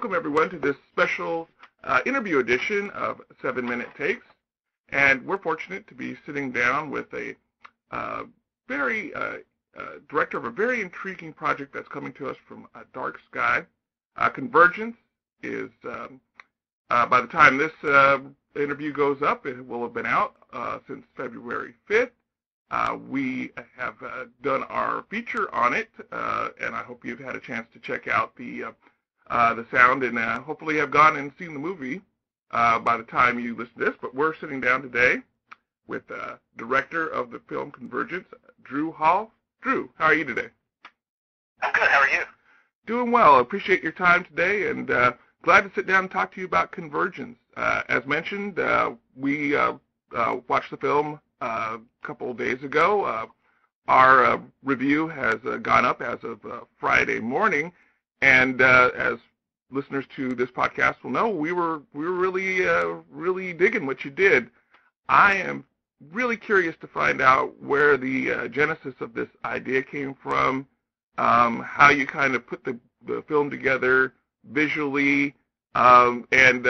welcome everyone to this special interview edition of 7 Minute Takes. And we're fortunate to be sitting down with a director of a very intriguing project that's coming to us from a dark sky. Convergence is, by the time this interview goes up, it will have been out since February 5th. We have done our feature on it, and I hope you've had a chance to check out the sound and hopefully have gone and seen the movie by the time you listen to this. But we're sitting down today with director of the film Convergence, Drew Hall. Drew, how are you today? I'm good. How are you? Doing well. I appreciate your time today, and glad to sit down and talk to you about Convergence. As mentioned, we watched the film a couple of days ago. Our review has gone up as of Friday morning, and as listeners to this podcast will know, we were really digging what you did. I am really curious to find out where the genesis of this idea came from, how you kind of put the film together visually, and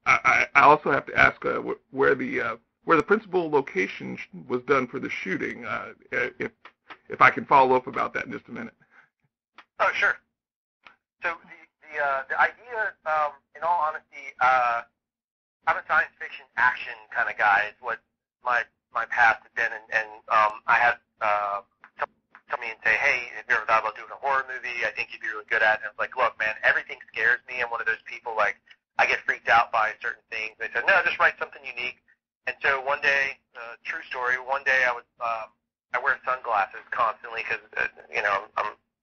I also have to ask where the principal location was done for the shooting, if I can follow up about that in just a minute. Oh, sure. So the idea, in all honesty, I'm a science fiction action kind of guy. Is what my past has been, and I had someone tell me and say, hey, have you ever thought about doing a horror movie? I think you'd be really good at it. And I was like, look, man, everything scares me. I'm one of those people, like, I get freaked out by certain things. They said, no, just write something unique. And so one day, true story, one day I wear sunglasses constantly because,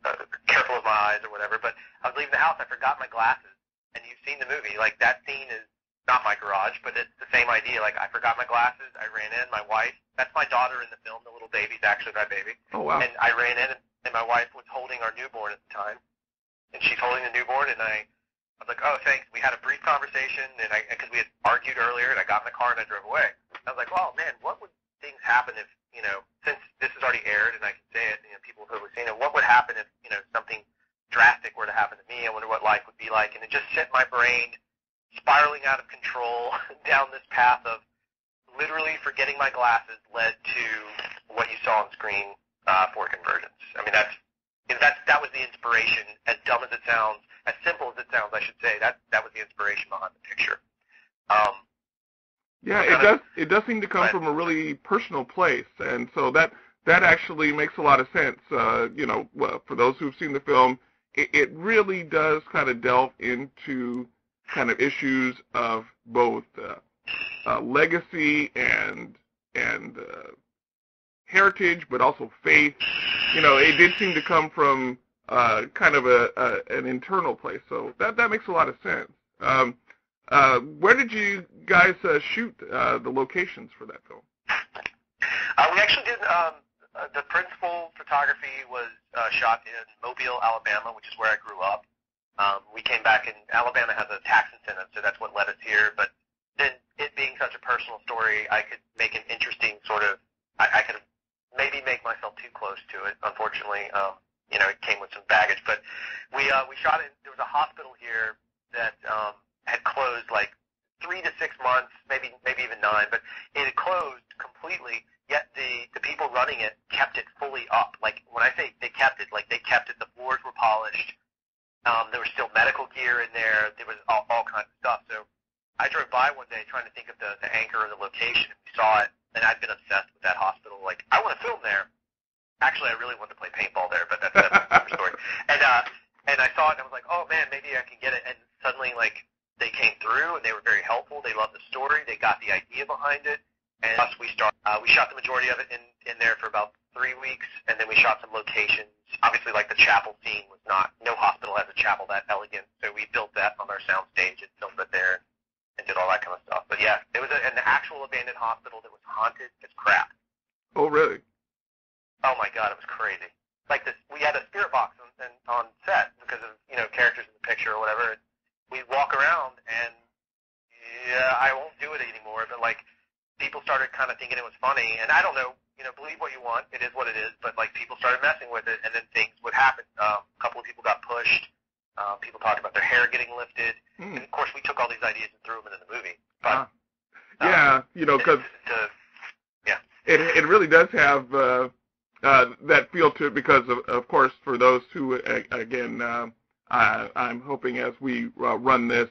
I'm careful of my eyes or whatever, but I was leaving the house, I forgot my glasses, and you've seen the movie. Like, that scene is not my garage, but it's the same idea. Like, I forgot my glasses, I ran in, my wife, that's my daughter in the film, the little baby's actually my baby. Oh, wow. And I ran in, and my wife was holding our newborn at the time, and she's holding the newborn, and I was like, oh, thanks. We had a brief conversation, and because we had argued earlier, and I got in the car and I drove away. I was like, oh, man, what would things happen if, since this is already aired and I can say it, people have seen it, what would happen if, something drastic were to happen to me? I wonder what life would be like. And it just sent my brain spiraling out of control down this path of literally forgetting my glasses led to what you saw on screen for Convergence. I mean, that was the inspiration, as dumb as it sounds, as simple as it sounds, I should say. That was the inspiration behind the picture. Yeah, it does seem to come from a really personal place, and so that actually makes a lot of sense. For those who've seen the film, it really does kind of delve into kind of issues of both legacy and heritage, but also faith. It did seem to come from kind of an internal place, so that makes a lot of sense. Where did you guys shoot the locations for that film? We actually did, the principal photography was shot in Mobile, Alabama, which is where I grew up. We came back, and Alabama has a tax incentive, so that's what led us here. But then it being such a personal story, I could make an interesting sort of, I could maybe make myself too close to it. Unfortunately, it came with some baggage. But we shot it, there was a hospital here that had closed like 3 to 6 months, maybe even 9, but it had closed completely, yet the people running it kept it fully up. Like, when I say they kept it, like, they kept it, the floors were polished, there was still medical gear in there, there was all kinds of stuff. So I drove by one day trying to think of the anchor or the location, and we saw it, and I'd been obsessed with that hospital. Like, I want to film there. Actually, I really wanted to play paintball there, but that's a different story. And I saw it, and I was like, oh, man, maybe I can get it. And suddenly, like, they came through, and they were very helpful. They loved the story. They got the idea behind it. And plus, we shot the majority of it in there for about 3 weeks, and then we shot some locations. Obviously, like, the chapel scene was no hospital has a chapel that elegant, so we built that on our sound stage and filmed it there and did all that kind of stuff. But, yeah, it was an actual abandoned hospital that was haunted as crap. Oh, really? Oh, my God, it was crazy. Like, we had a spirit box on set because of, characters in the picture or whatever. We walk around, and yeah, I won't do it anymore, but, like, people started kind of thinking it was funny, and I don't know, believe what you want, it is what it is, but, like, people started messing with it, and then things would happen. A couple of people got pushed, People talked about their hair getting lifted. And, of course, we took all these ideas and threw them into the movie. But, yeah, because yeah. It really does have that feel to it because, of course, for those who, again, I'm hoping as we run this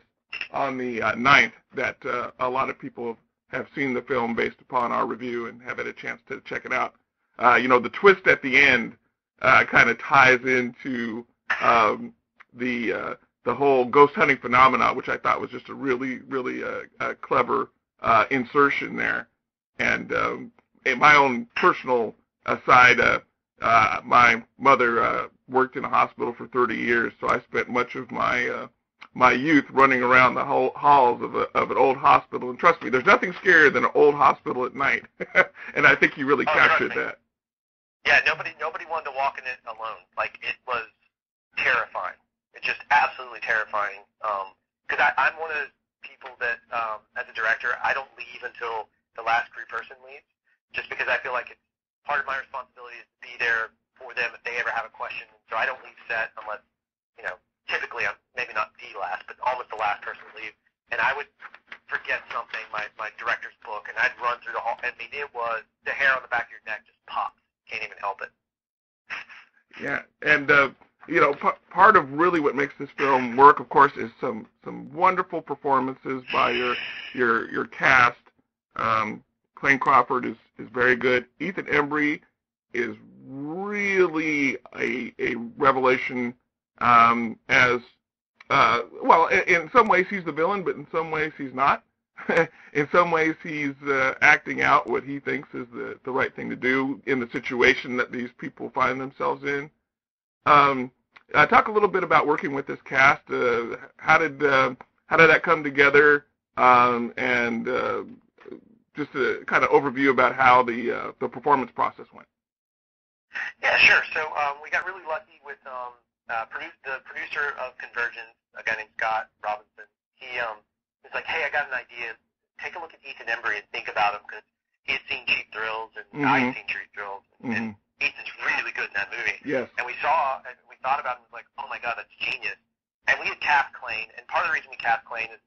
on the 9th that a lot of people have seen the film based upon our review and have had a chance to check it out. The twist at the end kind of ties into the whole ghost hunting phenomena, which I thought was just a really, really clever insertion there. And in my own personal aside, my mother worked in a hospital for 30 years, so I spent much of my youth running around the halls of an old hospital. And trust me, there's nothing scarier than an old hospital at night. And I think you really captured that. Yeah, nobody wanted to walk in it alone. Like, it was terrifying. It's just absolutely terrifying. Because I'm one of those people that, as a director, I don't leave until the last crew person leaves, just because I feel like it's part of my responsibility is to be there for them if they ever have a question. So I don't leave set unless, typically I'm maybe not the last, but almost the last person to leave. And I would forget something, my director's book, and I'd run through the hall. I mean, it was the hair on the back of your neck just pops. Can't even help it. Yeah, and part of really what makes this film work, of course, is some wonderful performances by your cast. Clayne Crawford is very good. Ethan Embry is really a revelation. As well, in some ways he's the villain, but in some ways he's not. In some ways he's acting out what he thinks is the right thing to do in the situation that these people find themselves in. Talk a little bit about working with this cast. How did that come together? And just a kind of overview about how the performance process went. Yeah, sure. So we got really lucky with the producer of Convergence, a guy named Scott Robinson. He was like, hey, I got an idea. Take a look at Ethan Embry and think about him, because he had seen Cheap Thrills, and I had seen Cheap Thrills, and Ethan's really good in that movie. Yes. And we thought about him and was like, oh my God, that's genius. And we had cast Clayne, and part of the reason we cast Clayne is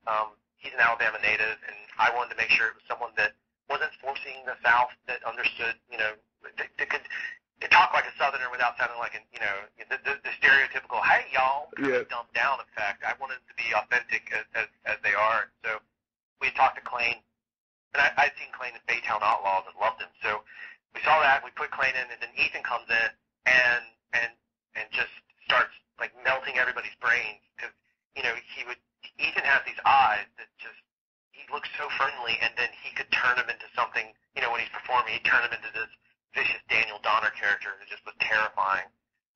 he's an Alabama native, and I wanted to make sure it was someone that wasn't forcing the South, that understood, that could talk like a Southerner without sounding like the stereotypical, hey, y'all, kind of dumbed down effect. I wanted it to be authentic as they are. So we talked to Clayne, and I'd seen Clayne in Baytown Outlaws and loved him. So we saw that, we put Clayne in, and then Ethan comes in and just starts like melting everybody's brains, because Ethan has these eyes that just, he looks so friendly, and then he could turn him into something, when he's performing, he'd turn him into this vicious Daniel Donner character that just was terrifying.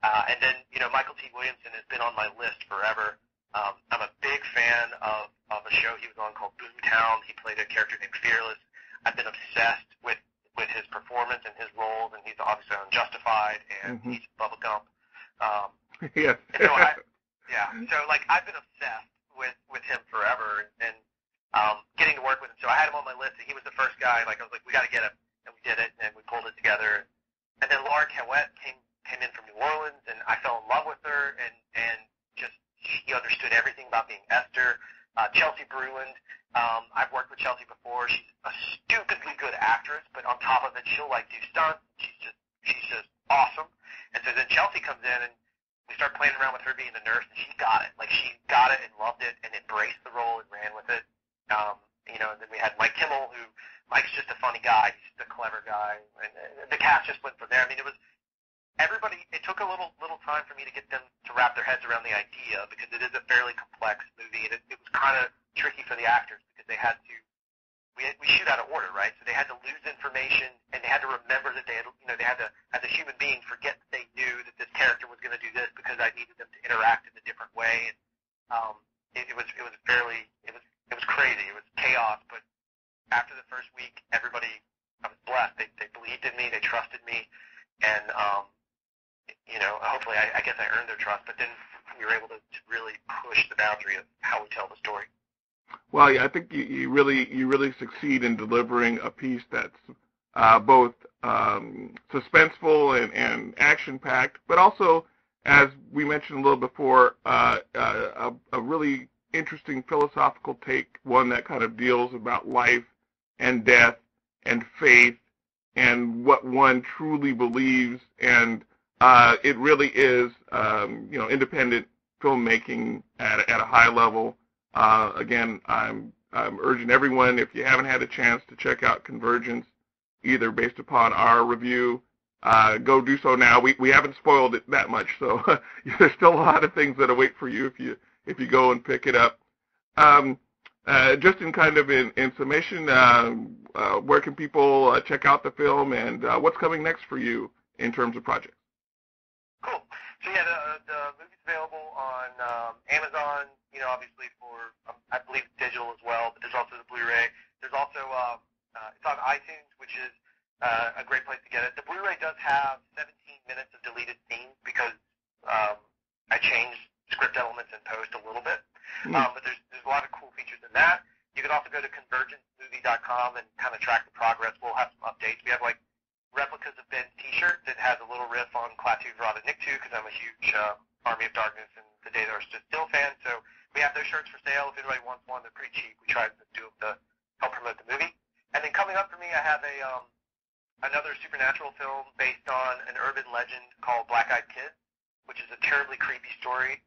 And then, Michael T. Williamson has been on my list forever. I'm a big fan of a show he was on called Boomtown. He played a character named Fearless. I've been obsessed with his performance and his roles, and he's obviously on Justified, and he's Bubba Gump. Yes. So I've been obsessed with him forever, and getting to work with him. So I had him on my list, and he was the first guy. Like, I was like, we got to get him, and we did it, and we pulled it together. And then Laura Cowett came in from New Orleans, and I fell in love with her, and just she understood everything about being Esther. Chelsea Bruland, I've worked with Chelsea before. She's a stupidly good actress, but on top of it, she'll do stunts. She's just awesome. And so then Chelsea comes in, and we start playing around with her being the nurse, and she got it. Like, she got it and loved it and embraced the role and ran with it. And then we had Mike Kimmel, who Mike's just a funny guy. He's just a clever guy. And the cast just went from there. I mean, it was everybody. It took a little time for me to get them to wrap their heads around the idea, because it is a fairly complex movie, and it was kind of tricky for the actors, because they had to. We shoot out of order, right? So they had to lose information, and they had to remember that they had to, as a human being, forget that they knew that this character was going to do this, because I needed them to interact in a different way. And it was crazy. It was chaos. But after the first week, everybody, I was blessed. They believed in me. They trusted me, and hopefully, I guess I earned their trust. But then we were able to really push the boundary of how we tell the story. Well, yeah, I think you really succeed in delivering a piece that's both suspenseful and action-packed, but also as we mentioned a little before, a really interesting philosophical take, one that kind of deals about life and death and faith and what one truly believes, and it really is, independent filmmaking at a high level. Again, I'm urging everyone, if you haven't had a chance to check out Convergence, either based upon our review, go do so now. We haven't spoiled it that much, so there's still a lot of things that await for you if you go and pick it up. Just in kind of in summation, where can people check out the film, and what's coming next for you in terms of projects? Cool. So yeah, the movie's available on Amazon. Obviously for I believe digital as well, but there's also the Blu-ray. There's also it's on iTunes, which is a great place to get it. The Blu-ray does have 17 minutes of deleted scenes because I changed script elements in post a little bit. But there's a lot of cool features in that. You can also go to convergencemovie.com and kind of track the progress. We'll have some updates. We have like replicas of Ben's T-shirt that has a little riff on Klaatu Verada Nikto, because I'm a huge Army of Darkness and The Day That Are Stood Still fan. So we have those shirts for sale. If anybody wants one, they're pretty cheap. We try to do them to help promote the movie. And then coming up for me, I have another supernatural film based on an urban legend called Black Eyed Kids, which is a terribly creepy story.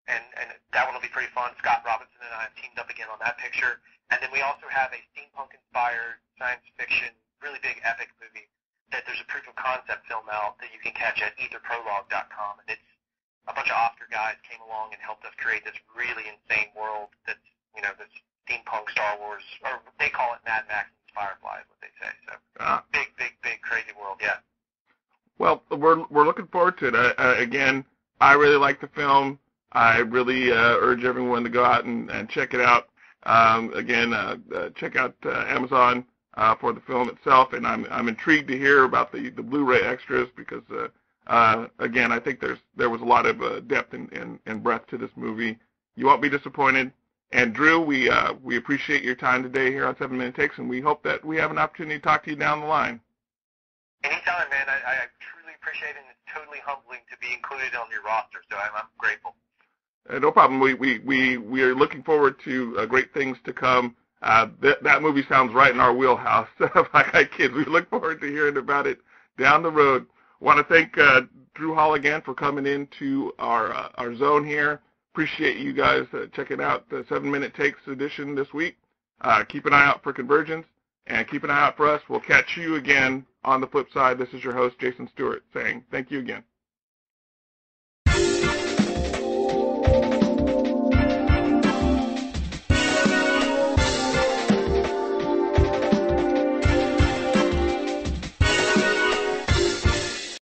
And that one will be pretty fun. Scott Robinson and I have teamed up again on that picture. And then we also have a steampunk-inspired science fiction, really big epic movie that there's a proof of concept film out that you can catch at etherprologue.com. And it's a bunch of Oscar guys came along and helped us create this really insane world that's, this steampunk Star Wars, or they call it Mad Max and Firefly is what they say. So big, crazy world, yeah. Well, we're looking forward to it. Again, I really like the film. I really urge everyone to go out and check it out. Check out Amazon for the film itself, and I'm intrigued to hear about the Blu-ray extras because again, I think there was a lot of depth and breadth to this movie. You won't be disappointed. And Drew, we appreciate your time today here on 7 Minute Takes, and we hope that we have an opportunity to talk to you down the line. Anytime, man. I truly appreciate it, and it's totally humbling to be included on your roster, so I'm grateful. No problem. We are looking forward to great things to come. That movie sounds right in our wheelhouse. Black Eyed Kids. We look forward to hearing about it down the road. I want to thank Drew Hall again for coming into our zone here. Appreciate you guys checking out the 7 Minute Takes edition this week. Keep an eye out for Convergence, and keep an eye out for us. We'll catch you again on the flip side. This is your host, Jason Stewart, saying thank you again.